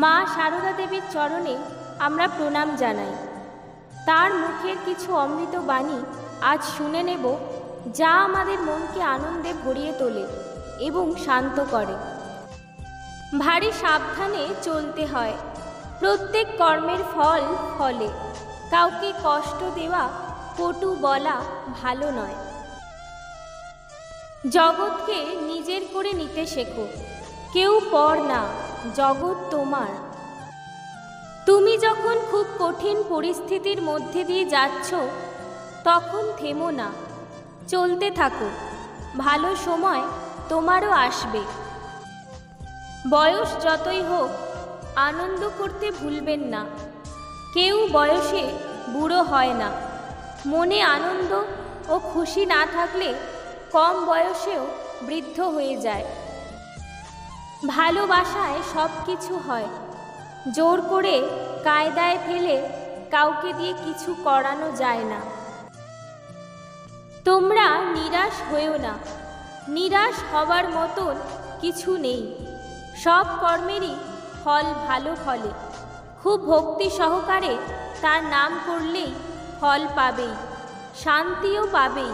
মা সারদা দেবীর চরণে আমরা প্রণাম জানাই। তার মুখের কিছু অমৃত বাণী আজ শুনে নেব, যা আমাদের মনকে আনন্দে ভরিয়ে তোলে এবং শান্ত করে। ভারী সাবধানে চলতে হয়, প্রত্যেক কর্মের ফল ফলে। কাউকে কষ্ট দেওয়া, কটু বলা ভালো নয়। জগৎকে নিজের করে নিতে শেখো, কেউ পর না, জগৎ তোমার। তুমি যখন খুব কঠিন পরিস্থিতির মধ্যে দিয়ে যাচ্ছ, তখন থেমো না, চলতে থাকো, ভালো সময় তোমারও আসবে। বয়স যতই হোক, আনন্দ করতে ভুলবেন না। কেউ বয়সে বুড়ো হয় না। মনে আনন্দ ও খুশি না থাকলে কম বয়সেও বৃদ্ধ হয়ে যায়। ভালোবাসায় সব কিছু হয়, জোর করে কায়দায় ফেলে কাউকে দিয়ে কিছু করানো যায় না। তোমরা নিরাশ হয়েও না, নিরাশ হবার মতন কিছু নেই। সব কর্মেরই ফল ভালো ফলে। খুব ভক্তি সহকারে তার নাম করলেই ফল পাবেই, শান্তিও পাবেই।